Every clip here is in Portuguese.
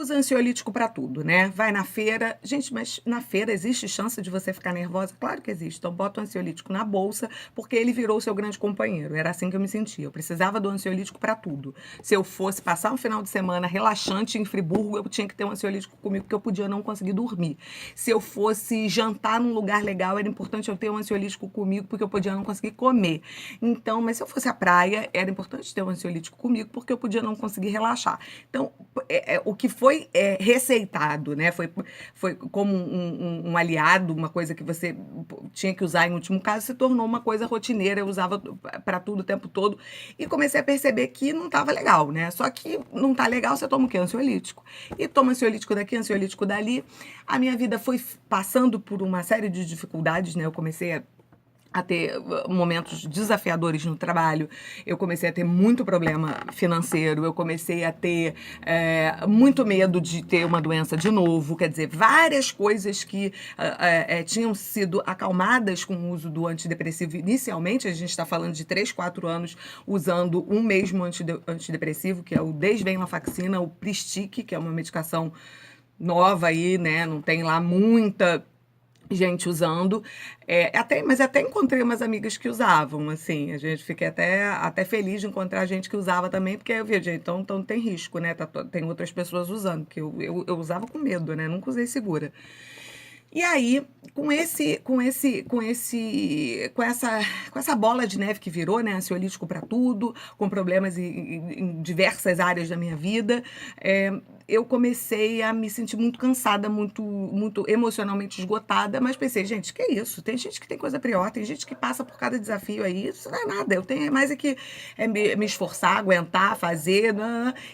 usa ansiolítico para tudo, né? Vai na feira. Gente, mas na feira existe chance de você ficar nervosa? Claro que existe. Então bota o ansiolítico na bolsa, porque ele virou o seu grande companheiro. Era assim que eu me sentia. Eu precisava do ansiolítico para tudo. Se eu fosse passar um final de semana relaxante em Friburgo, eu tinha que ter um ansiolítico comigo, porque eu podia não conseguir dormir. Se eu fosse jantar num lugar legal, era importante eu ter um ansiolítico comigo, porque eu podia não conseguir comer. Então, mas se eu fosse à praia, era importante ter um ansiolítico comigo, porque eu podia não conseguir relaxar. Então, o que foi receitado, né? Foi como um aliado, uma coisa que você tinha que usar em último caso, se tornou uma coisa rotineira, eu usava para tudo o tempo todo, e comecei a perceber que não estava legal, né? Só que não tá legal, você toma o quê? Ansiolítico. E toma ansiolítico daqui, ansiolítico dali. A minha vida foi passando por uma série de dificuldades, né? Eu comecei a ter momentos desafiadores no trabalho, eu comecei a ter muito problema financeiro, eu comecei a ter muito medo de ter uma doença de novo, quer dizer, várias coisas que tinham sido acalmadas com o uso do antidepressivo inicialmente, a gente está falando de 3, 4 anos usando um mesmo antidepressivo, que é o desvenlafaxina, o Pristic, que é uma medicação nova aí, né, não tem lá muita gente usando, mas até encontrei umas amigas que usavam, assim, a gente fiquei até feliz de encontrar gente que usava também, porque eu vi, gente, então tem risco, né, tem outras pessoas usando, porque eu usava com medo, né, nunca usei segura. E aí, com essa bola de neve que virou, né, ansiolítico para tudo, com problemas em diversas áreas da minha vida, eu comecei a me sentir muito cansada, muito emocionalmente esgotada, mas pensei, gente, que é isso? Tem gente que tem coisa pior, tem gente que passa por cada desafio aí, isso não é nada, eu tenho mais que me esforçar, aguentar, fazer,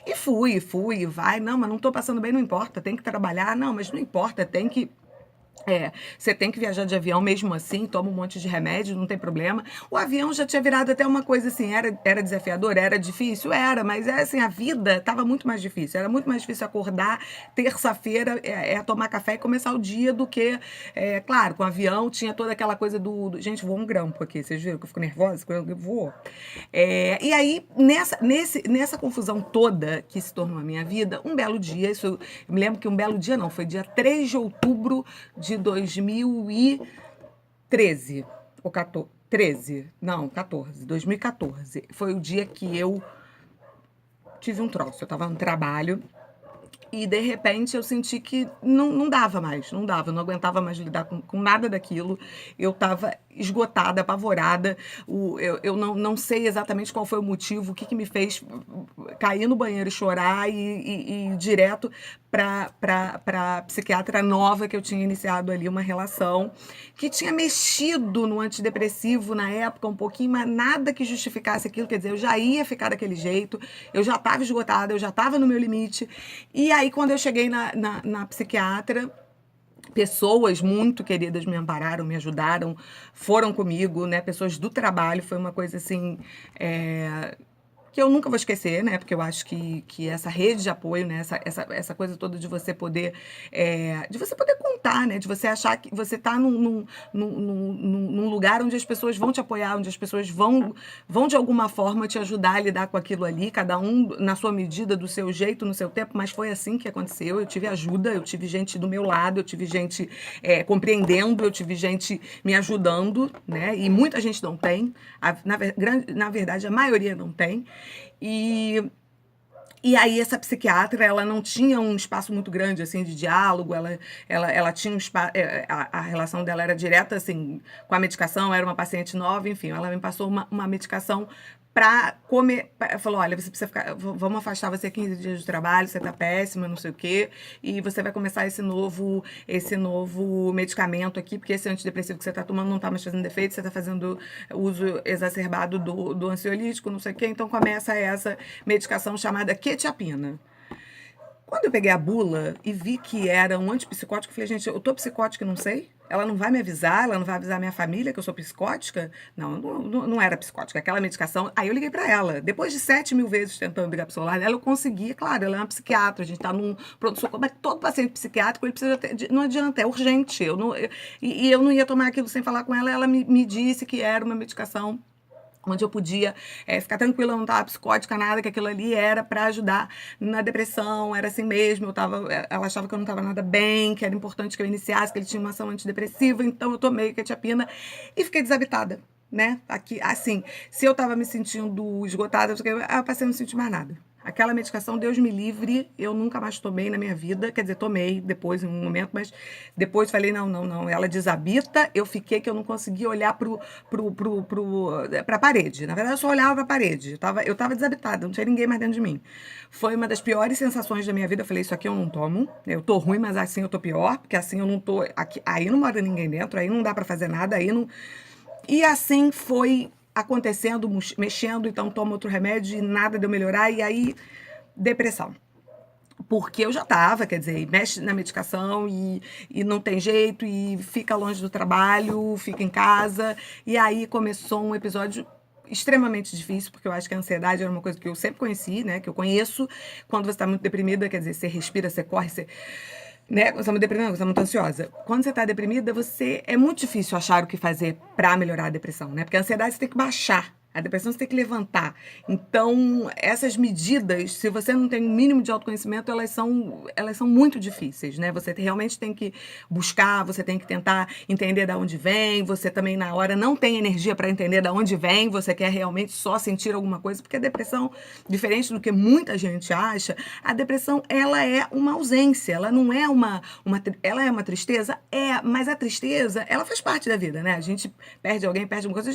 e fui, vai, não, mas não estou passando bem, não importa, tem que trabalhar, não, mas não importa, tem que você tem que viajar de avião mesmo assim, toma um monte de remédio, não tem problema. O avião já tinha virado até uma coisa assim, era desafiador, era difícil, mas assim, a vida estava muito mais difícil. Era muito mais difícil acordar terça-feira, tomar café e começar o dia do que, claro, com o avião tinha toda aquela coisa gente, voou um grampo aqui, vocês viram que eu fico nervosa quando eu vou? E aí, nessa confusão toda que se tornou a minha vida, um belo dia, eu me lembro que um belo dia não, foi dia 3 de outubro de 2013, ou 14, 13, não, 14, 2014. Foi o dia que eu tive um troço. Eu estava no trabalho e, de repente, eu senti que não dava mais, não dava, eu não aguentava mais lidar com nada daquilo. Eu estava esgotada, apavorada. Eu não sei exatamente qual foi o motivo, o que me fez cair no banheiro e chorar e ir direto para a psiquiatra nova que eu tinha iniciado ali uma relação, que tinha mexido no antidepressivo na época um pouquinho, mas nada que justificasse aquilo. Quer dizer, eu já ia ficar daquele jeito, eu já estava esgotada, eu já estava no meu limite. E aí, quando eu cheguei na psiquiatra, pessoas muito queridas me ampararam, me ajudaram, foram comigo, né? Pessoas do trabalho, foi uma coisa assim, que eu nunca vou esquecer, né? Porque eu acho que essa rede de apoio, né? Essa coisa toda de você poder contar, né? De você achar que você está num lugar onde as pessoas vão te apoiar, onde as pessoas vão de alguma forma te ajudar a lidar com aquilo ali, cada um na sua medida, do seu jeito, no seu tempo, mas foi assim que aconteceu. Eu tive ajuda, eu tive gente do meu lado, eu tive gente compreendendo, eu tive gente me ajudando, né? E muita gente não tem, na verdade, a maioria não tem. E aí essa psiquiatra, ela não tinha um espaço muito grande, assim, de diálogo, ela tinha um espaço, a relação dela era direta, assim, com a medicação, era uma paciente nova, enfim, ela me passou uma medicação para comer, falou, olha, você precisa ficar, vamos afastar você 15 dias de trabalho, você tá péssima, não sei o quê, e você vai começar esse novo medicamento aqui, porque esse antidepressivo que você tá tomando não tá mais fazendo efeito, você tá fazendo uso exacerbado do ansiolítico, não sei o quê, então começa essa medicação chamada quetiapina. Quando eu peguei a bula e vi que era um antipsicótico, eu falei, gente, eu tô psicótica e não sei? Ela não vai me avisar, ela não vai avisar minha família que eu sou psicótica? Não era psicótica, aquela medicação. Aí eu liguei pra ela. Depois de 7.000 vezes tentando ligar pro celular dela, eu consegui, claro, ela é uma psiquiatra, a gente tá num pronto-socorro, mas todo paciente psiquiátrico, ele precisa ter, não adianta, é urgente. E eu não ia tomar aquilo sem falar com ela, ela me disse que era uma medicação onde eu podia ficar tranquila, eu não estava psicótica, nada, que aquilo ali era para ajudar na depressão, era assim mesmo, ela achava que eu não estava nada bem, que era importante que eu iniciasse, que ele tinha uma ação antidepressiva, então eu tomei quetiapina e fiquei desabitada, né? Aqui, assim, se eu estava me sentindo esgotada, eu passei a não sentir mais nada. Aquela medicação, Deus me livre, eu nunca mais tomei na minha vida. Quer dizer, tomei depois, em um momento, mas depois falei, não. Ela desabita. Eu fiquei que eu não conseguia olhar pra parede. Na verdade, eu só olhava pra parede. Eu tava desabitada, não tinha ninguém mais dentro de mim. Foi uma das piores sensações da minha vida. Eu falei, isso aqui eu não tomo. Eu tô ruim, mas assim eu tô pior, porque assim eu não tô... Aqui, aí não mora ninguém dentro, aí não dá pra fazer nada, aí não... E assim foi acontecendo, mexendo, então toma outro remédio e nada deu melhorar, e aí depressão. Porque eu já tava, quer dizer, mexe na medicação e não tem jeito, e fica longe do trabalho, fica em casa, e aí começou um episódio extremamente difícil, porque eu acho que a ansiedade era uma coisa que eu sempre conheci, né, que eu conheço. Quando você tá muito deprimida, quer dizer, você respira, você corre, você, né? Quando você tá muito deprimida, você tá muito ansiosa. Quando você tá deprimida, é muito difícil achar o que fazer pra melhorar a depressão, né? Porque a ansiedade você tem que baixar. A depressão você tem que levantar. Então, essas medidas, se você não tem um mínimo de autoconhecimento, elas são muito difíceis, né? Você realmente tem que buscar, você tem que tentar entender de onde vem, você também na hora não tem energia para entender de onde vem, você quer realmente só sentir alguma coisa, porque a depressão, diferente do que muita gente acha, a depressão, ela é uma ausência, ela não é ela é uma tristeza, mas a tristeza, ela faz parte da vida, né? A gente perde alguém, perde uma coisa,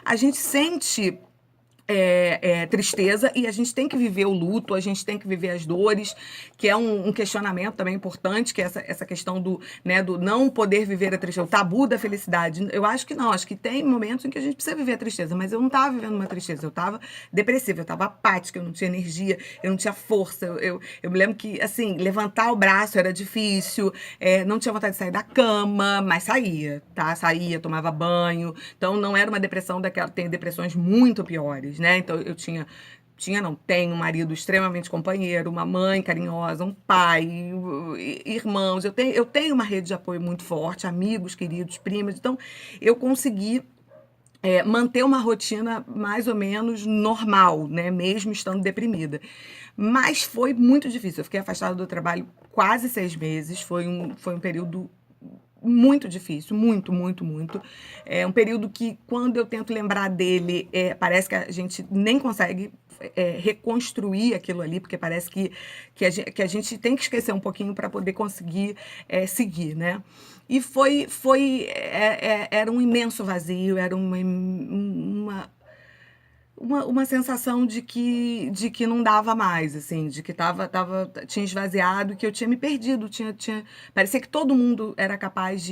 a gente sente tristeza, e a gente tem que viver o luto, a gente tem que viver as dores, que é um questionamento também importante, que é essa questão do, né, do não poder viver a tristeza, o tabu da felicidade. Eu acho que não, acho que tem momentos em que a gente precisa viver a tristeza, mas eu não estava vivendo uma tristeza, eu estava depressiva, eu estava apática, eu não tinha energia, eu não tinha força, eu me lembro que, assim, levantar o braço era difícil, não tinha vontade de sair da cama, mas saía, tá? Saía, tomava banho, então não era uma depressão daquela, tem depressões muito piores, né? Então eu tenho um marido extremamente companheiro, uma mãe carinhosa, um pai, irmãos. Eu tenho uma rede de apoio muito forte, amigos queridos, primas. Então eu consegui manter uma rotina mais ou menos normal, né? Mesmo estando deprimida. Mas foi muito difícil. Eu fiquei afastada do trabalho quase 6 meses. Foi um período muito difícil, muito, muito, muito. É um período que, quando eu tento lembrar dele, parece que a gente nem consegue reconstruir aquilo ali, porque parece que a gente tem que esquecer um pouquinho para poder conseguir seguir, né? E era um imenso vazio, era uma sensação de que não dava mais, assim, de que tinha esvaziado, que eu tinha me perdido, parecia que todo mundo era capaz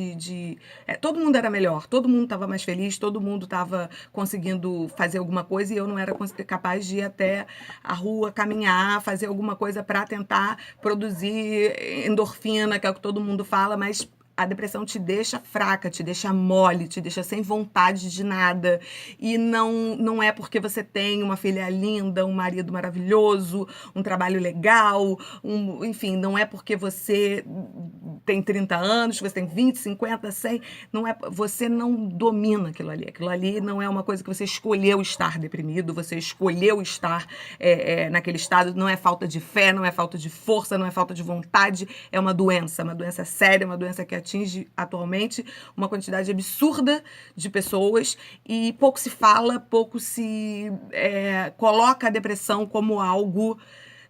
todo mundo era melhor, todo mundo estava mais feliz, todo mundo estava conseguindo fazer alguma coisa, e eu não era capaz de ir até a rua, caminhar, fazer alguma coisa para tentar produzir endorfina, que é o que todo mundo fala, mas a depressão te deixa fraca, te deixa mole, te deixa sem vontade de nada. E não é porque você tem uma filha linda, um marido maravilhoso, um trabalho legal, enfim, não é porque você tem 30 anos, você tem 20, 50, 100, você não domina aquilo ali. Aquilo ali não é uma coisa que você escolheu estar deprimido, você escolheu estar naquele estado. Não é falta de fé, não é falta de força, não é falta de vontade, é uma doença séria, uma doença que atinge atualmente uma quantidade absurda de pessoas, e pouco se fala, pouco se coloca a depressão como algo,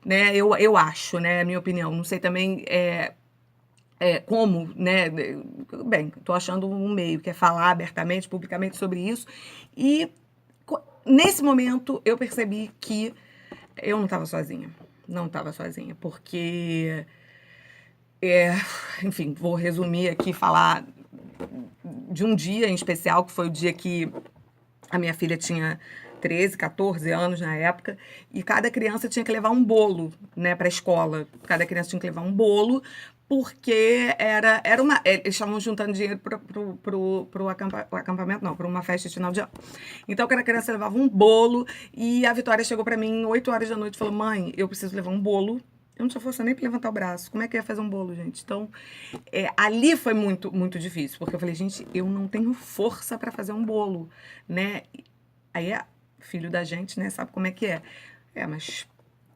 né? Eu acho, né? A minha opinião. Não sei também como, né? Bem, estou achando um meio que é falar abertamente, publicamente sobre isso. E nesse momento eu percebi que eu não estava sozinha. Não estava sozinha, porque enfim, vou resumir aqui, falar de um dia em especial, que foi o dia que a minha filha tinha 13, 14 anos na época, e cada criança tinha que levar um bolo, né, para a escola. Cada criança tinha que levar um bolo, porque eles estavam juntando dinheiro pro acampamento, não, para uma festa de final de ano. Então, cada criança levava um bolo, e a Vitória chegou para mim 8 horas da noite e falou: mãe, eu preciso levar um bolo. Eu não tinha força nem para levantar o braço. Como é que eu ia fazer um bolo, gente? Então, ali foi muito, muito difícil, porque eu falei, gente, eu não tenho força para fazer um bolo, né? Aí filho da gente, né, sabe como é que é. É, mas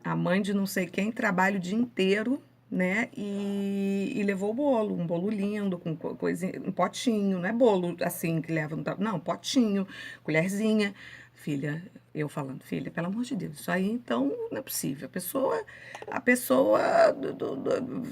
a mãe de não sei quem trabalha o dia inteiro, né, e levou o bolo, um bolo lindo, com coisinha, um potinho, não é bolo assim que leva no não, potinho, colherzinha. Filha, eu falando, filha, pelo amor de Deus, isso aí então não é possível. A pessoa,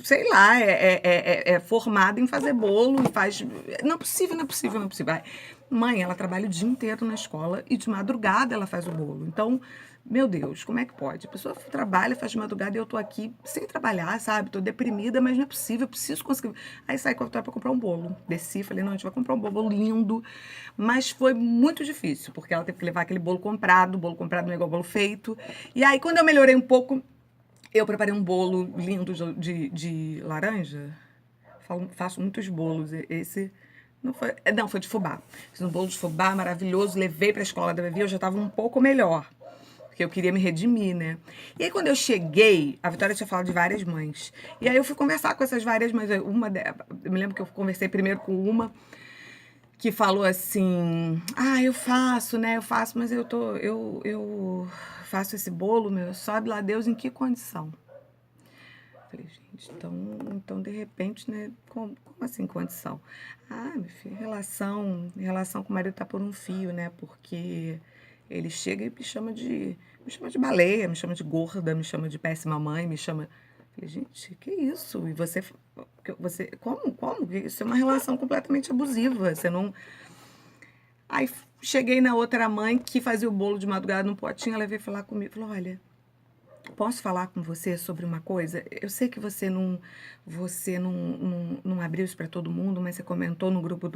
sei lá, é formada em fazer bolo e faz. Não é possível, não é possível, não é possível. Ai, mãe, ela trabalha o dia inteiro na escola e de madrugada ela faz o bolo. Então, meu Deus, como é que pode? A pessoa trabalha, faz de madrugada e eu tô aqui sem trabalhar, sabe? Tô deprimida, mas não é possível, eu preciso conseguir. Aí saí com a Vitória pra comprar um bolo. Desci, falei, não, a gente vai comprar um bolo lindo. Mas foi muito difícil, porque ela teve que levar aquele bolo comprado não é igual bolo feito. E aí, quando eu melhorei um pouco, eu preparei um bolo lindo de laranja. Faço muitos bolos. Esse não, foi de fubá. Fiz um bolo de fubá maravilhoso, levei para a escola da Bevi, eu já estava um pouco melhor, porque eu queria me redimir, né? E aí quando eu cheguei, a Vitória tinha falado de várias mães. E aí eu fui conversar com essas várias mães. Eu me lembro que eu conversei primeiro com uma que falou assim: "Ah, eu faço, né? Eu faço, mas eu faço esse bolo, meu, sabe lá Deus em que condição?" Falei, gente, então de repente, né? Como assim condição? Ah, meu filho, relação com o marido tá por um fio, né? Porque ele chega e me chama de baleia, me chama de gorda, me chama de péssima mãe, me chama. Falei, gente, que isso? E como? Isso é uma relação completamente abusiva. Você não. Aí cheguei na outra mãe que fazia o bolo de madrugada num potinho, ela veio falar comigo, falou, olha, posso falar com você sobre uma coisa? Eu sei que você não abriu isso para todo mundo, mas você comentou no grupo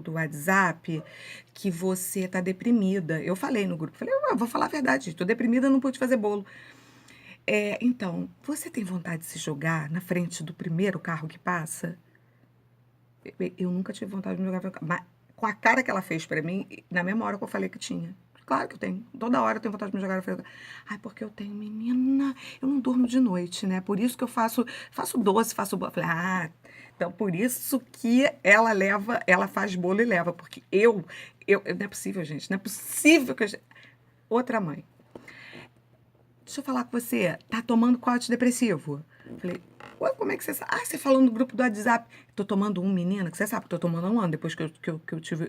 do WhatsApp que você está deprimida. Eu falei no grupo, falei, vou falar a verdade, estou deprimida, não pude fazer bolo. Então, você tem vontade de se jogar na frente do primeiro carro que passa? Eu nunca tive vontade de me jogar, mas com a cara que ela fez para mim, na mesma hora que eu falei que tinha. Claro que eu tenho. Toda hora eu tenho vontade de me jogar na frente. Ai, porque eu tenho, menina, eu não durmo de noite, né? Por isso que eu faço doce, faço bolo. Falei, então por isso que ela faz bolo e leva, porque não é possível, gente, não é possível que outra mãe. Deixa eu falar com você, tá tomando qual antidepressivo? Falei, ué, como é que você sabe? Ah, você falou no grupo do WhatsApp. Tô tomando um, menina, que você sabe que tô tomando há um ano, depois que eu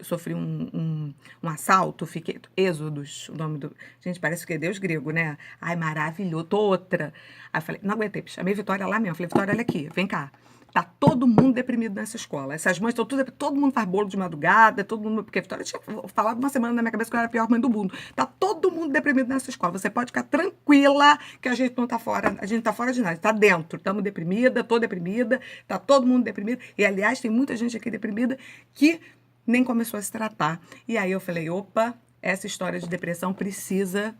sofri um assalto, fiquei. Êxodos, o nome do. Gente, parece que é Deus grego, né? Ai, maravilhoso, tô outra. Aí eu falei, não aguentei, chamei Vitória lá mesmo. Falei, Vitória, olha aqui, vem cá. Tá todo mundo deprimido nessa escola. Essas mães estão tudo. Todo mundo faz bolo de madrugada, todo mundo. Porque a Vitória tinha falado uma semana na minha cabeça que eu era a pior mãe do mundo. Tá todo mundo deprimido nessa escola. Você pode ficar tranquila que a gente não tá fora. A gente tá fora de nada. Tá dentro. Estamos deprimida, tô deprimida. Tá todo mundo deprimido. E, aliás, tem muita gente aqui deprimida que nem começou a se tratar. E aí eu falei: opa, essa história de depressão precisa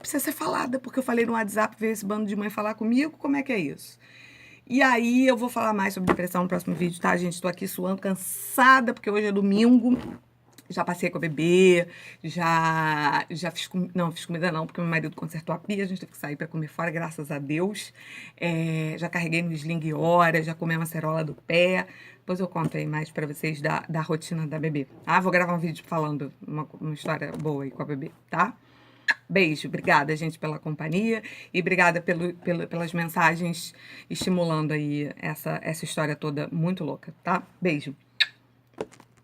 ser falada, porque eu falei no WhatsApp, veio esse bando de mãe falar comigo, como é que é isso? E aí eu vou falar mais sobre depressão no próximo vídeo, tá, gente? Tô aqui suando, cansada, porque hoje é domingo. Já passei com a bebê, já fiz comida. Não, fiz comida não, porque meu marido consertou a pia, a gente teve que sair pra comer fora, graças a Deus. Já carreguei no sling hora, já comi uma acerola do pé. Depois eu conto aí mais pra vocês da rotina da bebê. Vou gravar um vídeo falando uma história boa aí com a bebê, tá? Beijo, obrigada, gente, pela companhia e obrigada pelas mensagens estimulando aí essa história toda muito louca, tá? Beijo.